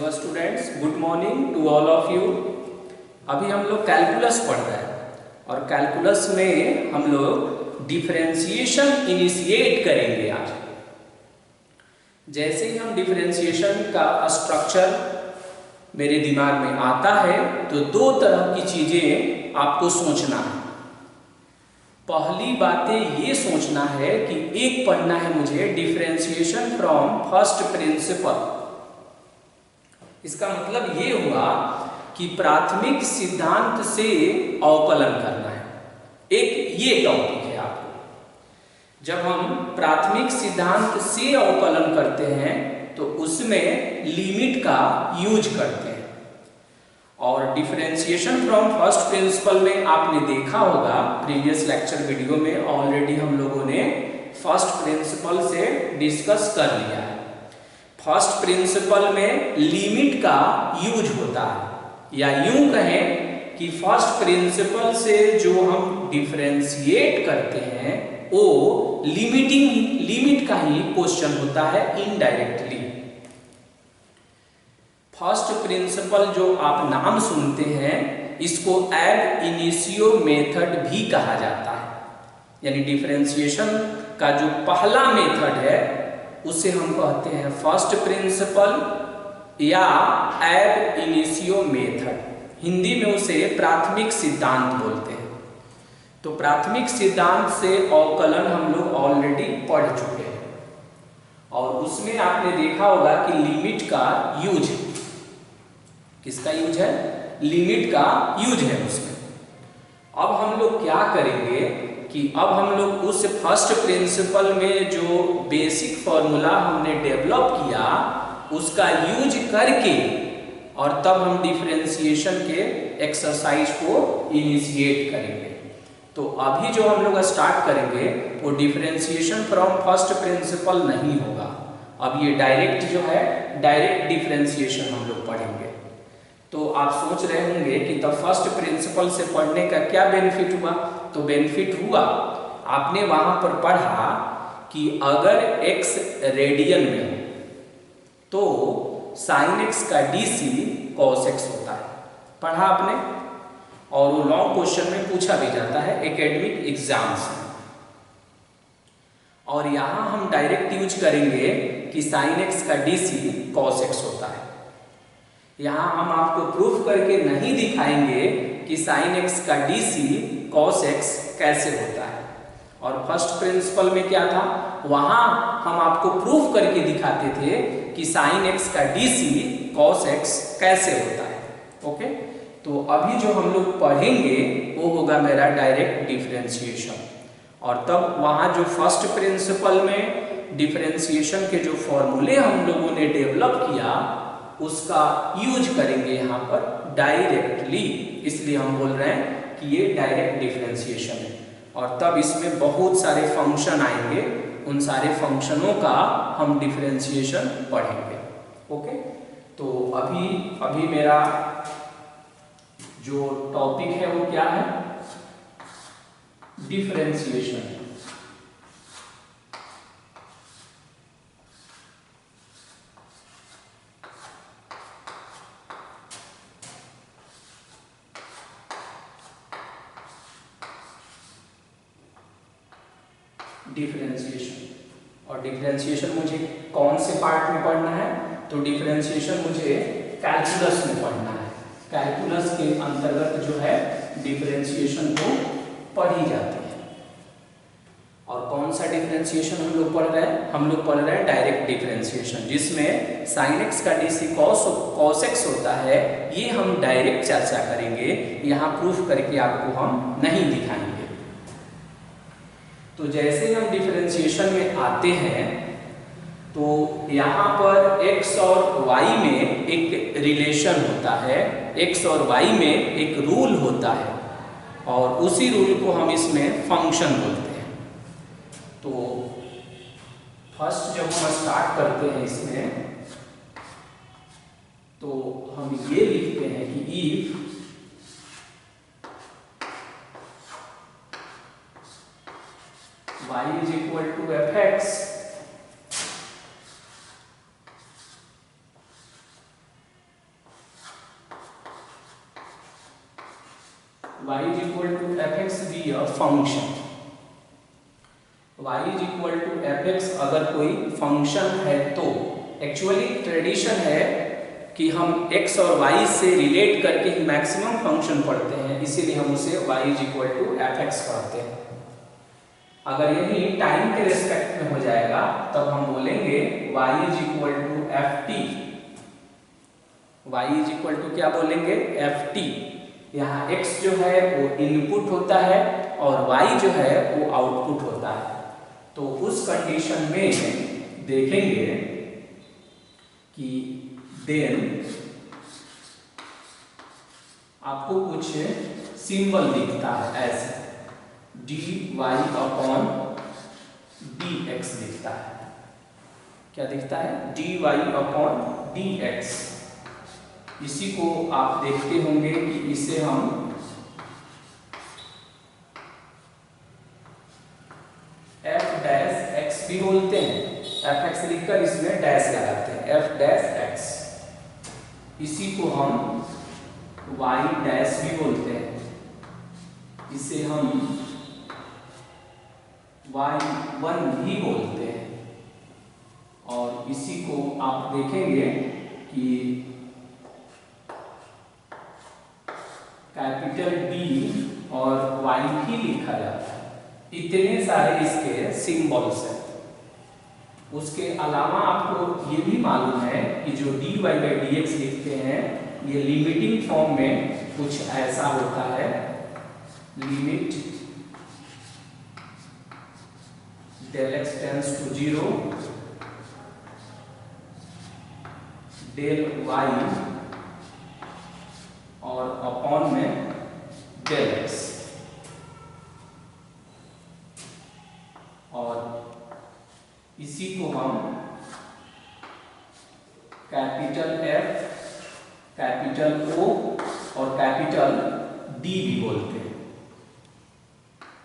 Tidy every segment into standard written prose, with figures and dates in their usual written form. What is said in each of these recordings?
Hello students, good morning to all of you. अभी हम लोग कैलकुलस पढ़ रहे हैं और कैलकुलस में हम लोग डिफरेंशिएशन इनिशिएट करेंगे आज। जैसे ही हम डिफरेंशिएशन का स्ट्रक्चर मेरे दिमाग में आता है तो दो तरह की चीज़ें आपको सोचना है। पहली बातें ये सोचना है कि एक पढ़ना है मुझे डिफरेंशिएशन फ्रॉम फर्स्ट प्रिंसिपल। इसका मतलब ये हुआ कि प्राथमिक सिद्धांत से अवकलन करना है। एक ये टॉपिक है आपको। जब हम प्राथमिक सिद्धांत से अवकलन करते हैं तो उसमें लिमिट का यूज करते हैं। और डिफरेंशिएशन फ्रॉम फर्स्ट प्रिंसिपल में आपने देखा होगा, प्रीवियस लेक्चर वीडियो में ऑलरेडी हम लोगों ने फर्स्ट प्रिंसिपल से डिस्कस कर लिया है। फर्स्ट प्रिंसिपल में लिमिट का यूज होता है, या यूं कहें कि फर्स्ट प्रिंसिपल से जो हम डिफरेंशिएट करते हैं वो लिमिट का ही क्वेश्चन होता है इनडायरेक्टली। फर्स्ट प्रिंसिपल जो आप नाम सुनते हैं इसको एब इनिशियो मेथड भी कहा जाता है, यानी डिफरेंशिएशन का जो पहला मेथड है उसे हम कहते हैं फर्स्ट प्रिंसिपल या एब इनिशियो मेथड। हिंदी में उसे प्राथमिक सिद्धांत बोलते हैं। तो प्राथमिक सिद्धांत से अवकलन हम लोग ऑलरेडी पढ़ चुके हैं और उसमें आपने देखा होगा कि लिमिट का यूज है। किसका यूज है? लिमिट का यूज है उसमें। अब हम लोग क्या करेंगे कि अब हम लोग उस फर्स्ट प्रिंसिपल में जो बेसिक फॉर्मूला हमने डेवलप किया उसका यूज करके और तब हम डिफरेंशिएशन के एक्सरसाइज को इनिशिएट करेंगे। तो अभी जो हम लोग स्टार्ट करेंगे वो डिफरेंशिएशन फ्रॉम फर्स्ट प्रिंसिपल नहीं होगा। अब ये डायरेक्ट जो है डायरेक्ट डिफरेंशिएशन हम लोग पढ़ेंगे। तो आप सोच रहे होंगे कि द फर्स्ट प्रिंसिपल से पढ़ने का क्या बेनिफिट हुआ? तो बेनिफिट हुआ, आपने वहां पर पढ़ा कि अगर x रेडियन में हो तो साइन x का dc cos x होता है। पढ़ा आपने, और वो लॉन्ग क्वेश्चन में पूछा भी जाता है एकेडमिक एग्जाम्स में। और यहां हम डायरेक्ट यूज करेंगे कि साइन x का dc cos x होता है। यहां हम आपको प्रूफ करके नहीं दिखाएंगे कि साइन x का dc cos x कैसे होता है। और फर्स्ट प्रिंसिपल में क्या था, वहां हम आपको प्रूफ करके दिखाते थे कि साइन x का dc cos x कैसे होता है। ओके, तो अभी जो हम लोग पढ़ेंगे वो होगा मेरा डायरेक्ट डिफरेंशिएशन। और तब वहां जो फर्स्ट प्रिंसिपल में डिफरेंशिएशन के जो फॉर्मूले हम लोगों ने डेवलप किया उसका यूज करेंगे यहाँ पर डायरेक्टली। इसलिए हम बोल रहे हैं कि ये डायरेक्ट डिफरेंशिएशन है। और तब इसमें बहुत सारे फंक्शन आएंगे, उन सारे फंक्शनों का हम डिफरेंशिएशन पढ़ेंगे। ओके, तो अभी मेरा जो टॉपिक है वो क्या है? डिफरेंशिएशन। डिफरेंशिएशन, और डिफरेंशिएशन मुझे कौन से पार्ट में पढ़ना है? तो डिफरेंशिएशन मुझे कैलकुलस में पढ़ना है। कैलकुलस के अंतर्गत जो है डिफरेंशिएशन को पढ़ी जाती है। और कौन सा डिफरेंशिएशन हम लोग पढ़ रहे हैं? हम लोग पढ़ रहे हैं डायरेक्ट डिफरेंशिएशन, जिसमें साइन x का dc cos x होता है। ये हम डायरेक्ट चर्चा करेंगे, यहाँ प्रूफ करके आपको हम नहीं दिखाएंगे। तो जैसे हम डिफरेंशिएशन में आते हैं तो यहाँ पर x और y में एक रिलेशन होता है, x और y में एक रूल होता है और उसी रूल को हम इसमें फंक्शन बोलते हैं। तो फर्स्ट जब हम स्टार्ट करते हैं इसमें तो हम ये लिखते हैं कि इफ y is equal to fx function. y is equal to F X अगर कोई फंक्शन है तो एक्चुअली ट्रेडिशन है कि हम x और y से रिलेट करके ही मैक्सिमम फंक्शन पढ़ते हैं, इसीलिए हम उसे y is equal to F X पढ़ते हैं। अगर यही टाइम के रेस्पेक्ट में हो जाएगा तब हम बोलेंगे y is equal to F T. y is equal to क्या बोलेंगे? F T. यहाँ x जो है वो इनपुट होता है और y जो है वो आउटपुट होता है। तो उस कंडीशन में देखेंगे कि देन आपको कुछ सिंबल दिखता है ऐसे dy अपॉन dx दिखता है। क्या दिखता है? dy upon dx। इसी को आप देखते होंगे कि इसे हम f डैश x भी बोलते हैं। एफ एक्स लिखकर इसमें डैश लगाते हैं, एफ डैश एक्स। इसी को हम y डैश भी बोलते हैं, इसे हम y1 भी बोलते हैं। और इसी को आप देखेंगे कि कैपिटल D और y भी लिखा जाता है। इतने सारे इसके सिंबल्स हैं। उसके अलावा आपको ये भी मालूम है कि जो dy बाई dx लिखते हैं ये लिमिटिंग फॉर्म में कुछ ऐसा होता है, limit del x tends to 0 del y और अपॉन में del x। और इसी को हम कैपिटल F, कैपिटल O और कैपिटल D भी बोलते हैं।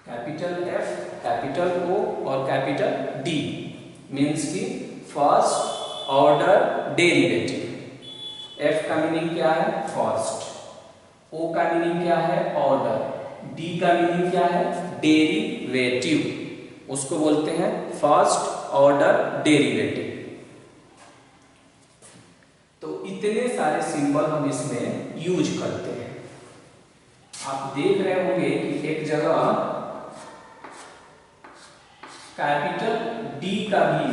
कैपिटल F, कैपिटल O और कैपिटल D मीन्स की फर्स्ट ऑर्डर डेरिवेटिव। F का मीनिंग क्या है? फर्स्ट। O का मीनिंग क्या है? ऑर्डर। D का मीनिंग क्या है? डेरिवेटिव। उसको बोलते हैं फर्स्ट ऑर्डर डेरिवेटिव। तो इतने सारे सिंबल हम इसमें यूज करते हैं। आप देख रहे होंगे कि एक जगह कैपिटल D का भी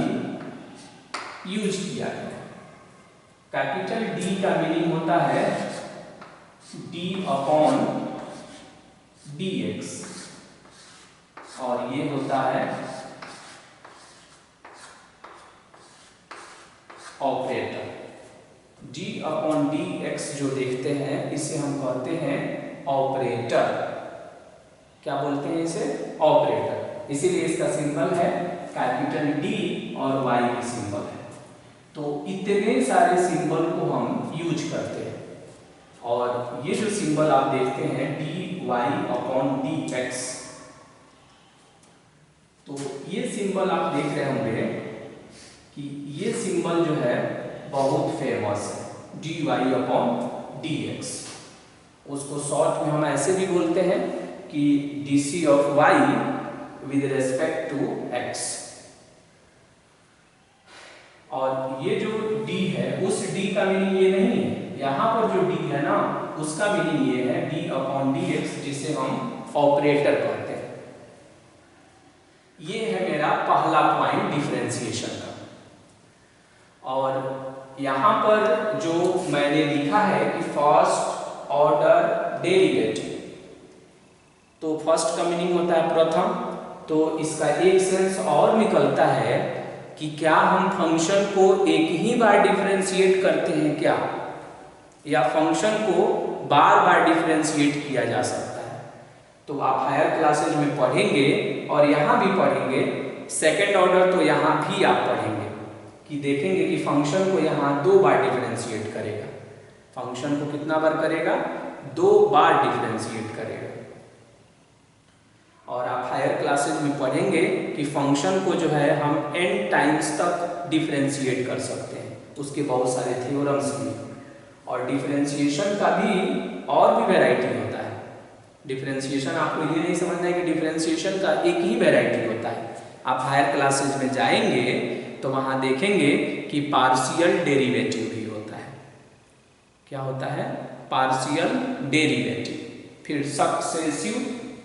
यूज किया है। कैपिटल D का मीनिंग होता है d अपॉन dx और ये होता है ऑपरेटर। d अपॉन dx जो देखते हैं इसे हम कहते हैं ऑपरेटर। क्या बोलते हैं इसे? ऑपरेटर। इसीलिए इसका सिंबल है कैपिटल D और y की सिंबल है। तो इतने सारे सिंबल को हम यूज करते हैं। और ये जो सिंबल आप देखते हैं dy अपॉन dx, तो ये सिंबल आप देख रहे होंगे कि ये सिंबल जो है बहुत फेमस है, dy अपॉन dx। उसको शॉर्ट में हम ऐसे भी बोलते हैं कि dc of y with respect to x। और ये जो d है उस d का मीनिंग ये नहीं है, यहाँ पर जो d है ना उसका मीनिंग ये है d अपॉन dx, जिसे हम ऑपरेटर कहते हैं। ये है मेरा पहला पॉइंट डिफरेंशिएशन का। और यहाँ पर जो मैंने लिखा है कि फर्स्ट ऑर्डर डेरिवेटिव, तो फर्स्ट का मीनिंग होता है प्रथम। तो इसका एक सेंस और निकलता है कि क्या हम फंक्शन को एक ही बार डिफरेंशिएट करते हैं क्या, या फंक्शन को बार बार डिफरेंशिएट किया जा सकता है। तो आप हायर क्लासेज में पढ़ेंगे और यहाँ भी पढ़ेंगे, सेकेंड ऑर्डर तो यहाँ भी आप पढ़ेंगे कि देखेंगे कि फंक्शन को यहाँ 2 बार डिफरेंशिएट करेगा। फंक्शन को कितना बार करेगा? 2 बार डिफरेंशिएट करेगा। और आप हायर क्लासेज में पढ़ेंगे कि फंक्शन को जो है हम n टाइम्स तक डिफरेंशिएट कर सकते हैं, उसके बहुत सारे थ्योरम्स भी। और डिफरेंशिएशन का भी और भी वैरायटी होता है। डिफरेंशिएशन आपको ये नहीं समझना है कि डिफरेंशिएशन का एक ही वैरायटी होता है। आप हायर क्लासेज में जाएंगे तो वहाँ देखेंगे कि पार्शियल डेरिवेटिव भी होता है। क्या होता है? Partial derivative. फिर सक्सेसिव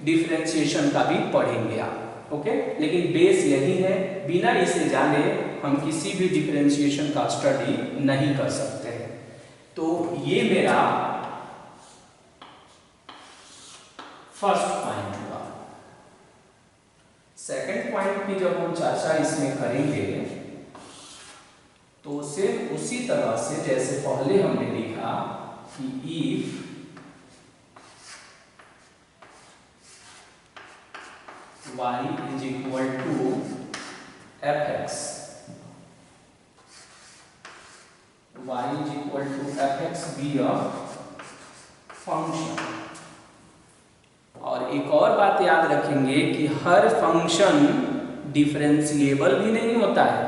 डिफरेंशिएशन का भी पढ़ेंगे आप। ओके, लेकिन बेस यही है, बिना इसे जाने हम किसी भी डिफरेंशिएशन का स्टडी नहीं कर सकते हैं। तो ये मेरा फर्स्ट पॉइंट हुआ। सेकंड पॉइंट की जब हम चर्चा इसमें करेंगे तो सिर्फ उसी तरह से जैसे पहले हमने लिखा कि इफ y is equal to fx, y is equal to fx be a function। और एक और बात याद रखेंगे कि हर फंक्शन डिफरेंशिएबल भी नहीं होता है।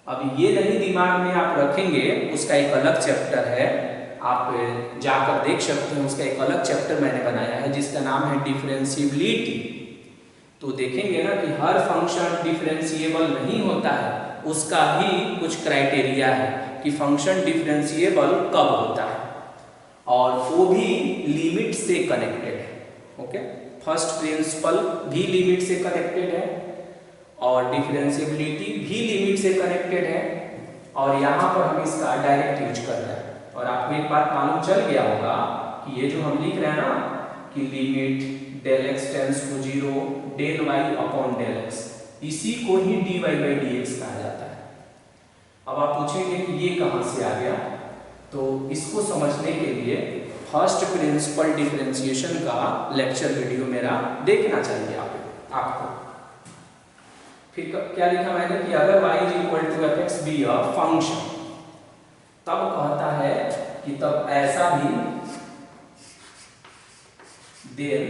अब ये नहीं दिमाग में आप रखेंगे, उसका एक अलग चैप्टर है, आप जाकर देख सकते हैं, उसका एक अलग चैप्टर मैंने बनाया है जिसका नाम है डिफरेंशिएबिलिटी। तो देखेंगे ना कि हर फंक्शन डिफरेंशिएबल नहीं होता है, उसका भी कुछ क्राइटेरिया है कि फंक्शन डिफरेंशिएबल कब होता है, और वो भी लिमिट से कनेक्टेड है। ओके, फर्स्ट प्रिंसिपल भी लिमिट से कनेक्टेड है और डिफरेंशिएबिलिटी भी लिमिट से कनेक्टेड है, और यहाँ पर हम इसका डायरेक्ट यूज कर रहे हैं। और आपको एक बात मालूम चल गया होगा कि ये जो हम लिख रहे हैं ना कि limit del X tends to 0 del Y upon del X, इसी को ही dy बाई dx कहा जाता है। अब आप पूछेंगे कि ये कहाँ से आ गया, तो इसको समझने के लिए फर्स्ट प्रिंसिपल डिफरेंशिएशन का लेक्चर वीडियो मेरा देखना चाहिए आपको। फिर क्या लिखा मैंने कि अगर y is equal to fx be a function, तब कहता है कि तब ऐसा भी देन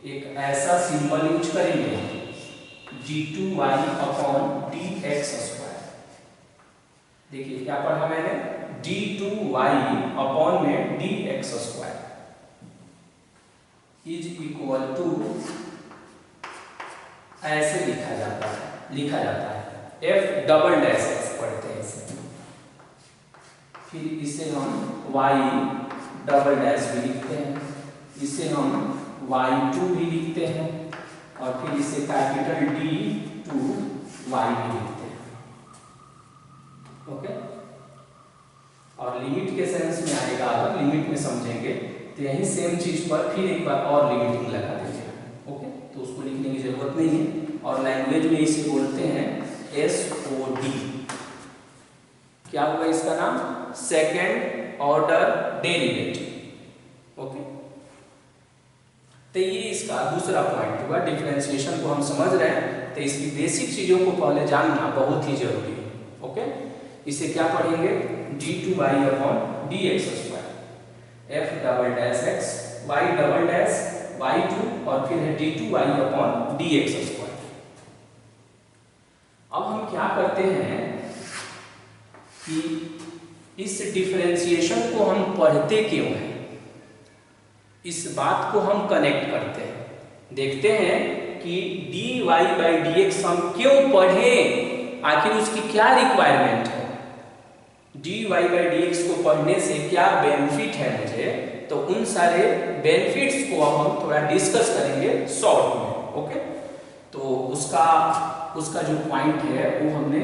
एक ऐसा सिंबल यूज करेंगे d2y अपॉन dx स्क्वायर। देखिए क्या पढ़ा मैंने, d2y अपॉन में dx square is equal to, ऐसे लिखा जाता है f डबल डैश x पढ़ते हैं इसे, फिर इसे हम y डबल डैश भी लिखते हैं, इसे हम y2 भी लिखते हैं, और फिर इसे कैपिटल D2y भी लिखते हैं। ओके, और लिमिट के सेंस में आएगा, अगर लिमिट में समझेंगे तो यही सेम चीज पर फिर एक बार और लिमिटिंग लगा दीजिए। ओके, तो उसको लिखने की जरूरत नहीं है, और लैंग्वेज में इसे बोलते हैं SOD। क्या हुआ इसका नाम? Second order derivative. ओके, तो ये इसका दूसरा पॉइंट हुआ। डिफरेंशिएशन को हम समझ रहे हैं तो इसकी बेसिक चीजों को पहले जानना बहुत ही जरूरी है। ओके, इसे क्या पढ़ेंगे, d2y upon dx square, f double dash x y double dash y2 और फिर है d2y अपॉन dx स्क्वायर। अब हम क्या करते हैं कि इस डिफरेंशिएशन को हम पढ़ते क्यों हैं, इस बात को हम कनेक्ट करते हैं, देखते हैं कि dy बाई dx हम क्यों पढ़ें, आखिर उसकी क्या रिक्वायरमेंट है, dy बाई dx को पढ़ने से क्या बेनिफिट है मुझे, तो उन सारे बेनिफिट्स को अब हम थोड़ा डिस्कस करेंगे शॉर्ट में। ओके, तो उसका जो पॉइंट है वो हमने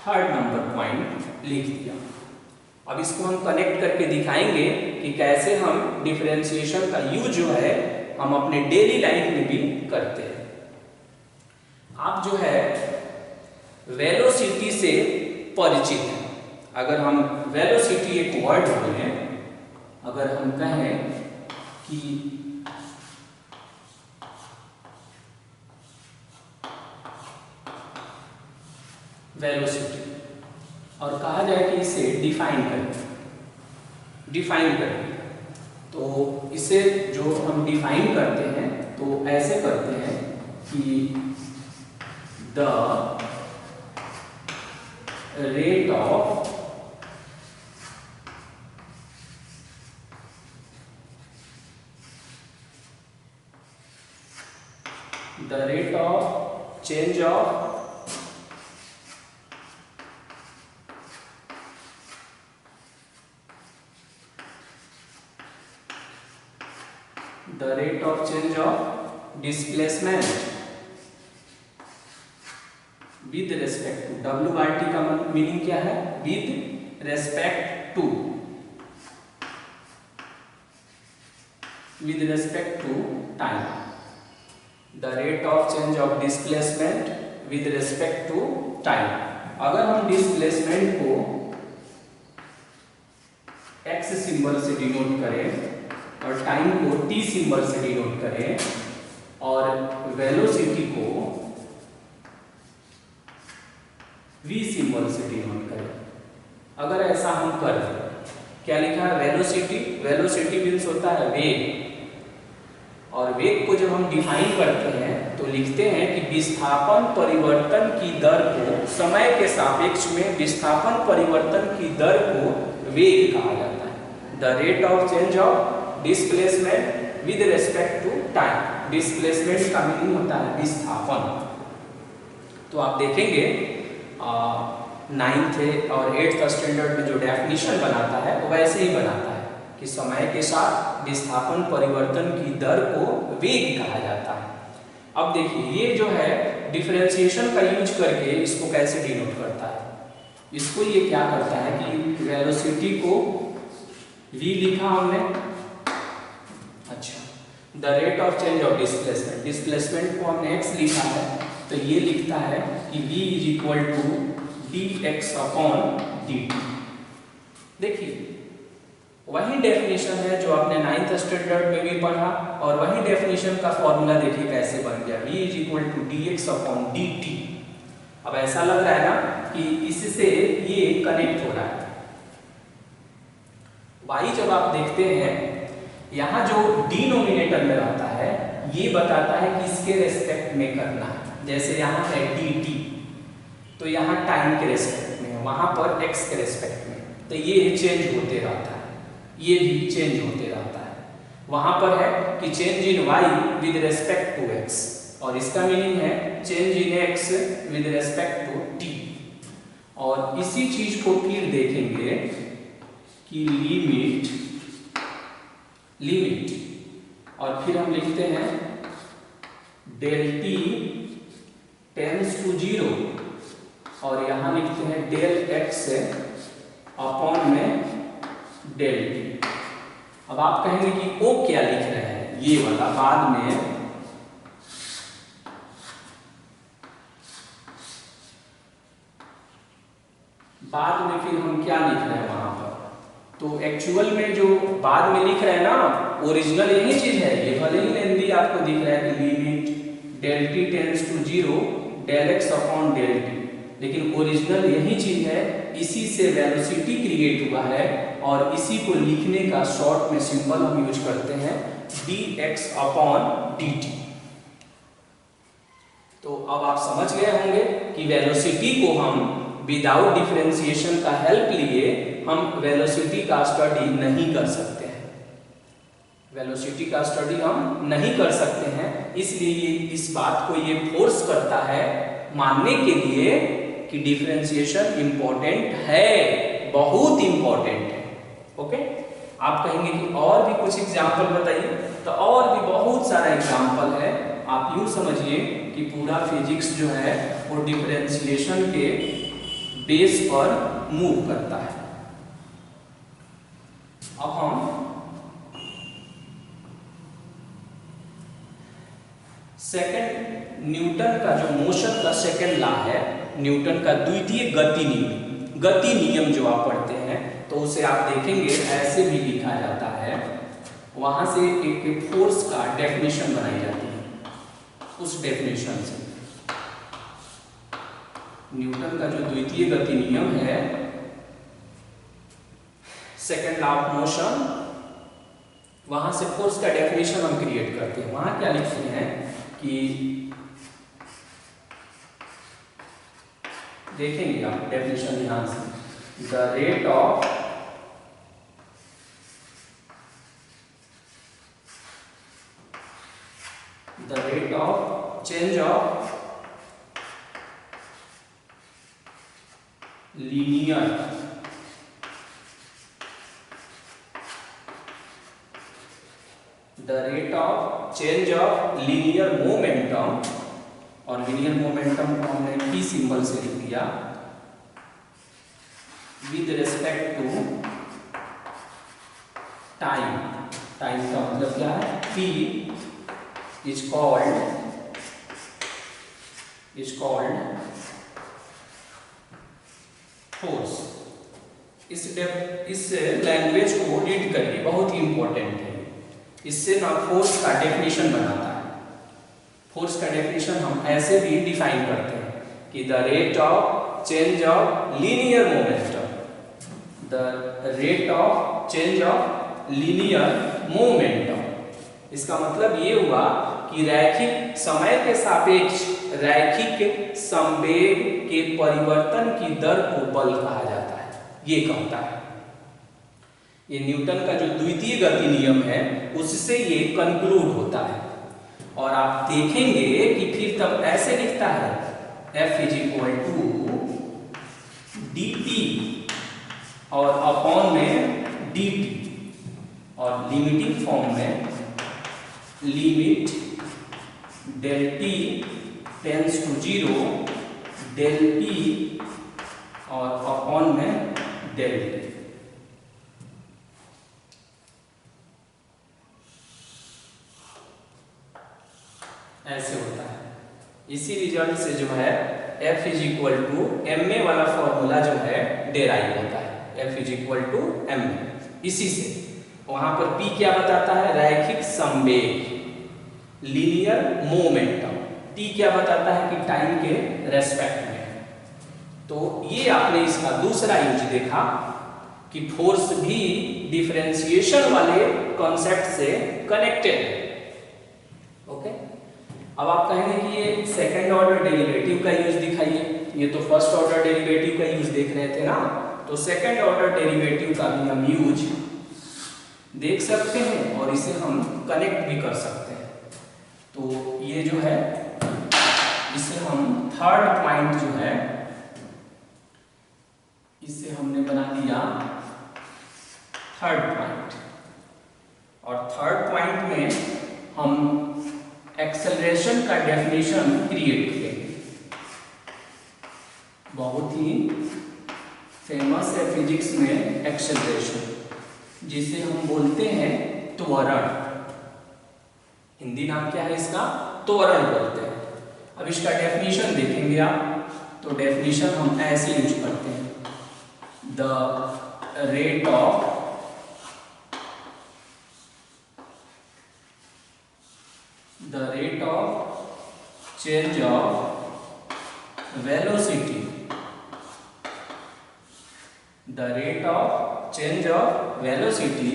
थर्ड नंबर पॉइंट लिख दिया। अब इसको हम कनेक्ट करके दिखाएंगे कि कैसे हम डिफरेंशिएशन का यूज जो है हम अपने डेली लाइफ में भी करते हैं। आप जो है वेलोसिटी से परिचित हैं। अगर हम वेलोसिटी एक वर्ड बोले, अगर हम कहें कि वेलोसिटी और कहा जाए कि इसे डिफाइन करें, तो इसे जो हम डिफाइन करते हैं तो ऐसे करते हैं कि the rate of the rate of change of displacement with respect to, WRT का मीनिंग क्या है? With respect to, with respect to time. The rate of change of displacement with respect to time. अगर हम displacement को x symbol से denote करें और time को t सिंबल से डिनोट करें और वेलोसिटी को v सिंबल से डिनोट करें, अगर ऐसा हम करें, क्या लिखा है? वेलोसिटी, वेलोसिटी मीन्स होता है वेग, और वेग को जब हम डिफाइन करते हैं तो लिखते हैं कि विस्थापन परिवर्तन की दर को, समय के सापेक्ष में विस्थापन परिवर्तन की दर को वेग कहा जाता है। The rate of change of displacement with respect to time. Displacement का मीनिंग होता है विस्थापन। तो आप देखेंगे 9th और 8th स्टैंडर्ड में जो डेफिनेशन बनाता है वो वैसे ही बनाता है कि समय के साथ विस्थापन परिवर्तन की दर को वेग कहा जाता है। अब देखिए ये जो है डिफरेंशिएशन का यूज करके इसको कैसे डिनोट करता है। इसको ये क्या करता है कि वेलोसिटी को v लिखा हमने, अच्छा, the rate of change of displacement, displacement को हमने x लिखा है, तो ये लिखता है कि v is equal to dx upon dt। देखिए वही डेफिनेशन है जो आपने 9th स्टैंडर्ड में भी पढ़ा, और वही डेफिनेशन का फॉर्मूला देखिए कैसे बन गया, v is equal to dx upon dt। अब ऐसा लग रहा है ना कि इससे ये कनेक्ट हो रहा है। y जब आप देखते हैं यहाँ जो डिनोमिनेटर में रहता है ये बताता है कि इसके रेस्पेक्ट में करना है। जैसे यहाँ है dt, तो यहाँ टाइम के रेस्पेक्ट में, वहां पर x के रेस्पेक्ट में, तो ये चेंज होते रहता है, ये भी चेंज होते रहता है। वहां पर है कि change in y with respect to x, और इसका मीनिंग है change in x with respect to t। और इसी चीज को फिर देखेंगे कि लिमिट, और फिर हम लिखते हैं डेल t टेंड्स टू 0, और यहां लिखते हैं डेल x अपॉन में डेल t। अब आप कहेंगे कि ओ क्या लिख रहे हैं, ये वाला बाद में फिर हम क्या लिख रहे हैं वहां पर, तो एक्चुअल में जो बाद में लिख रहे हैं ना, ओरिजिनल यही चीज है। ये भले ही लेंदी आपको दिख रहा है कि limit del t tends to 0 del x upon del t, लेकिन ओरिजिनल यही चीज है। इसी से वेलोसिटी क्रिएट हुआ है, और इसी को लिखने का शॉर्ट में सिंबल हम यूज करते हैं dx अपॉन dt। तो अब आप समझ गए होंगे कि वेलोसिटी को हम विदाउट डिफरेंशिएशन का हेल्प लिए हम वेलोसिटी का स्टडी नहीं कर सकते हैं, वेलोसिटी का स्टडी हम नहीं कर सकते हैं। इसलिए इस बात को ये फोर्स करता है मानने के लिए कि डिफरेंशिएशन इंपॉर्टेंट है, बहुत इंपॉर्टेंट है। ओके, आप कहेंगे कि और भी कुछ एग्जाम्पल बताइए, तो और भी बहुत सारा एग्जाम्पल है। आप यूं समझिए कि पूरा फिजिक्स जो है वो डिफरेंशिएशन के बेस पर मूव करता है। अब हम सेकंड न्यूटन का जो मोशन का सेकंड लॉ है, न्यूटन का द्वितीय गति नियम जो आप पढ़ते हैं तो उसे आप देखेंगे ऐसे भी लिखा जाता है। वहां से एक फोर्स का डेफिनेशन बनाई जाती है, उस डेफिनेशन से न्यूटन का जो द्वितीय गति नियम है, सेकंड लॉ ऑफ मोशन, वहां से फोर्स का डेफिनेशन हम क्रिएट करते हैं। वहां क्या लिखते हैं कि देखेंगे आप डेफिनेशन ध्यान से, the rate of change of linear the rate of change of linear momentum, और लीनियर मोमेंटम को हमने p सिंबल से लिख दिया, with respect to time. Time का मतलब क्या है? p is called force. इस लैंग्वेज को रीड करिए, बहुत ही इंपॉर्टेंट है। इससे ना फोर्स का डेफिनेशन बनाता है। फोर्स का डेफिनेशन हम ऐसे भी डिफाइन करते हैं कि the rate of change of linear momentum, the rate of change of linear momentum. इसका मतलब ये हुआ कि रैखिक समय के सापेक्ष रैखिक संवेग के परिवर्तन की दर को बल कहा जाता है, ये कहता है। ये न्यूटन का जो द्वितीय गति नियम है उससे ये कंक्लूड होता है। और आप देखेंगे कि फिर तब ऐसे लिखता है F is equal to dt और अपॉन में dt, और लिमिटिंग फॉर्म में limit del t tends to 0 del p और अपॉन में डेल t। ऐसे होता है। इसी रिजल्ट से जो है F is equal to M A वाला फॉर्मूला जो है डेराइव होता है। F is equal to M A. इसी से वहां पर P क्या बताता है? रैखिक संवेग, लीनियर मोमेंटम। T क्या बताता है? कि टाइम के रेस्पेक्ट में। तो ये आपने इसका दूसरा यूज देखा कि फोर्स भी डिफरेंशिएशन वाले कॉन्सेप्ट से कनेक्टेड है। ओके, अब आप कहेंगे कि ये सेकंड ऑर्डर डेरिवेटिव का यूज दिखाइए। ये तो फर्स्ट ऑर्डर डेरिवेटिव का यूज देख रहे थे ना, तो सेकंड ऑर्डर डेरिवेटिव का भी हम यूज देख सकते हैं और इसे हम कनेक्ट भी कर सकते हैं। तो ये जो है इसे हम थर्ड पॉइंट जो है इसे हमने बना दिया थर्ड पॉइंट, और थर्ड पॉइंट में हम एक्सेलरेशन का डेफिनेशन क्रिएट करेंगे। बहुत ही फेमस है फिजिक्स में एक्सेलरेशन, जिसे हम बोलते हैं त्वरण। हिंदी नाम क्या है इसका? त्वरण बोलते हैं। अब इसका डेफिनेशन देखेंगे आप, तो डेफिनेशन हम ऐसे यूज करते हैं, the rate of change of velocity, the rate of change of velocity,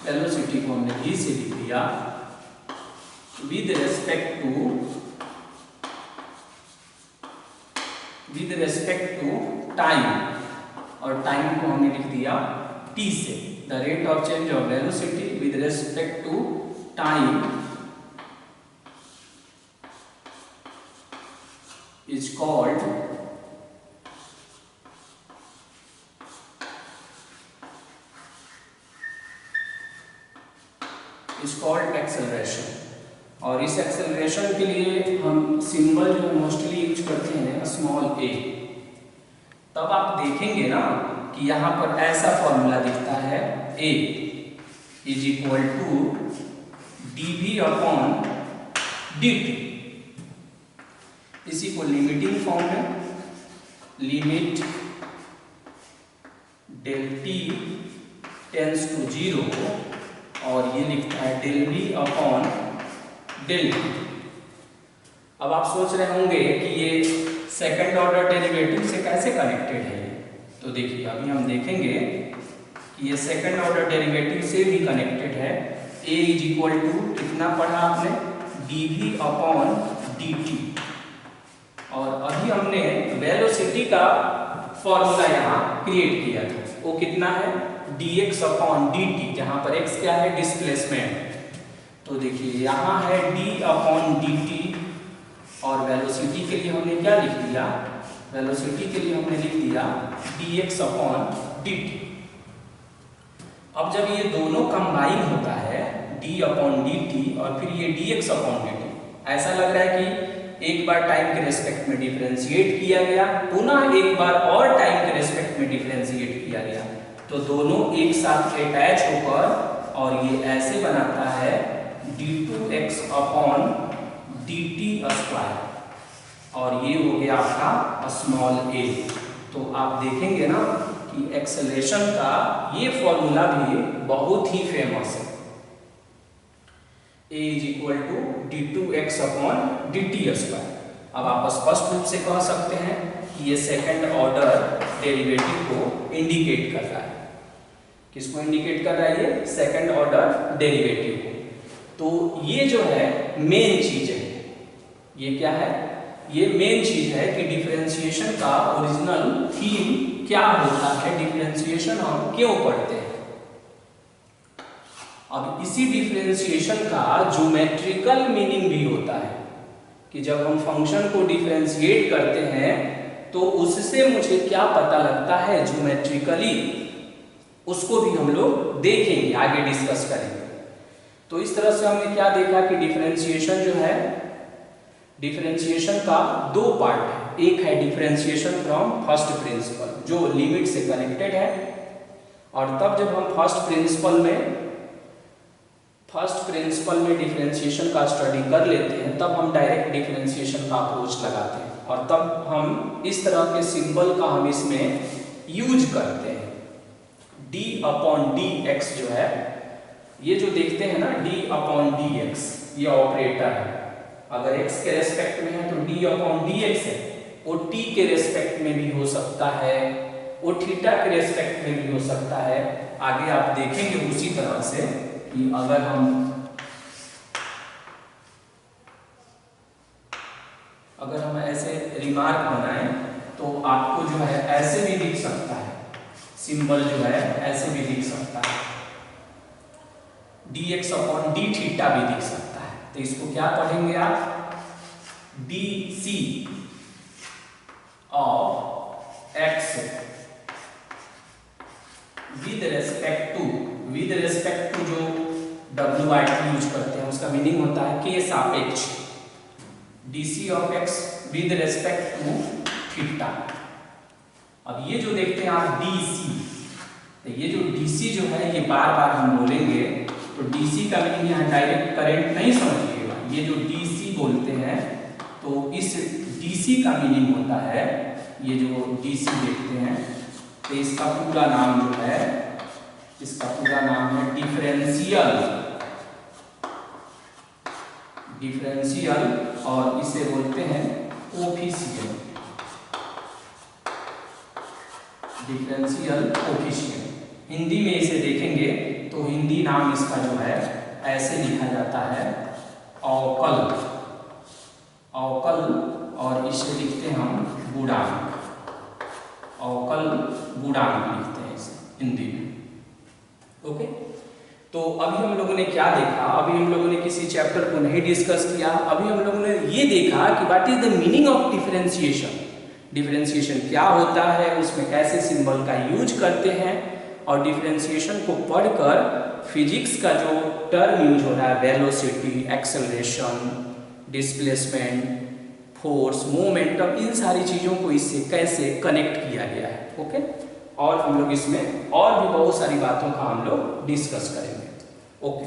velocity को हमने v से लिख दिया, with respect to time, और टाइम को हमने लिख दिया t से। the rate of change of velocity with respect to time is called acceleration. और इस एक्सेलरेशन के लिए हम सिंबल जो मोस्टली यूज करते हैं स्मॉल a। तब आप देखेंगे ना कि यहाँ पर ऐसा फॉर्मूला दिखता है, a is equal to dv upon dt। इसी को लिमिटिंग फॉर्म में limit del t tends to 0, और ये लिखता है del v upon del t। अब आप सोच रहे होंगे कि ये सेकंड ऑर्डर डेरिवेटिव से कैसे कनेक्टेड है। तो देखिए अभी हम देखेंगे कि ये सेकंड ऑर्डर डेरिवेटिव से भी कनेक्टेड है। a इज इक्वल टू कितना पढ़ा आपने? dv upon dt। और अभी हमने वेलोसिटी का फॉर्मूला यहाँ क्रिएट किया था, वो कितना है? dx अपॉन dt, जहाँ पर x क्या है? डिस्प्लेसमेंट। तो देखिए यहाँ है d अपॉन dt क्या लिख दिया, वेलोसिटी के लिए हमने लिख दिया dx अपॉन dt। अब जब ये दोनों कंबाइन होता है d अपॉन dt और फिर ये dx अपॉन dt, ऐसा लग रहा है कि एक बार टाइम के रेस्पेक्ट में डिफरेंशिएट किया गया, पुनः एक बार और टाइम के रेस्पेक्ट में डिफरेंशिएट किया गया, तो दोनों एक साथ अटैच होकर और ये ऐसे बनाता है d2x अपॉन dt स्क्वायर, और ये हो गया आपका स्मॉल a। तो आप देखेंगे ना कि एक्सेलरेशन का ये फॉर्मूला भी बहुत ही फेमस है, a is equal to d2x upon dt square. अब आप स्पष्ट रूप से कह सकते हैं कि ये सेकंड ऑर्डर डेरिवेटिव को इंडिकेट कर रहा है। किसको इंडिकेट कर रहा है? ये सेकंड ऑर्डर डेरिवेटिव को। तो ये जो है मेन चीज है, ये क्या है? ये मेन चीज है कि डिफरेंशिएशन का ओरिजिनल थीम क्या होता है, डिफरेंशिएशन हम क्यों पढ़ते हैं। अब इसी डिफरेंशिएशन का ज्योमेट्रिकल मीनिंग भी होता है कि जब हम फंक्शन को डिफरेंशिएट करते हैं तो उससे मुझे क्या पता लगता है ज्योमेट्रिकली, उसको भी हम लोग देखेंगे, आगे डिस्कस करेंगे। तो इस तरह से हमने क्या देखा कि डिफरेंशिएशन जो है, डिफरेंशिएशन का दो पार्ट है। एक है डिफरेंशिएशन फ्रॉम फर्स्ट प्रिंसिपल जो लिमिट से कनेक्टेड है, और तब जब हम फर्स्ट प्रिंसिपल में डिफरेंशिएशन का स्टडी कर लेते हैं तब हम डायरेक्ट डिफरेंशिएशन का अप्रोच लगाते हैं, और तब हम इस तरह के सिंबल का हम इसमें यूज करते हैं। d अपॉन dx जो है, ये जो देखते हैं ना d अपॉन dx, ये ऑपरेटर है। अगर x के रेस्पेक्ट में है तो d अपॉन dx है, वो t के रेस्पेक्ट में भी हो सकता है, वो थीटा के रेस्पेक्ट में भी हो सकता है। आगे आप देखेंगे उसी तरह से कि अगर हम ऐसे रिमार्क बनाएं तो आपको जो है ऐसे भी दिख सकता है, सिंबल जो है ऐसे भी दिख सकता है, dx अपॉन d थीटा भी दिख सकता है। तो इसको क्या पढ़ेंगे आप? dc of x with respect to जो WIT यूज करते हैं उसका मीनिंग होता है के सापेक्ष, dc of x with respect to theta. अब ये जो देखते हैं आप dc, तो ये जो dc जो है ये बार बार हम बोलेंगे, तो dc का मीनिंग यहाँ डायरेक्ट करंट नहीं समझिएगा। ये जो dc बोलते हैं तो इस dc का मीनिंग होता है, ये जो dc देखते हैं तो इसका पूरा नाम जो है, इसका पूरा नाम है डिफरेंशियल, और इसे बोलते हैं कोफिशिएंट, डिफरेंशियल कोफिशिएंट। हिंदी में इसे देखेंगे तो हिंदी नाम इसका जो है ऐसे लिखा जाता है अवकल, और इसे लिखते हैं हम गुणांक, अवकल गुणांक लिखते हैं इसे हिंदी में। ओके, तो अभी हम लोगों ने क्या देखा? अभी हम लोगों ने किसी चैप्टर को नहीं डिस्कस किया, अभी हम लोगों ने ये देखा कि what is the meaning of differentiation, differentiation क्या होता है, उसमें कैसे सिंबल का यूज करते हैं, और डिफरेंशिएशन को पढ़कर फिजिक्स का जो टर्म यूज हो रहा है, velocity, acceleration, displacement, force, momentum, इन सारी चीज़ों को इससे कैसे कनेक्ट किया गया है। ओके, और हम लोग इसमें और भी बहुत सारी बातों का हम लोग डिस्कस करेंगे। ओके।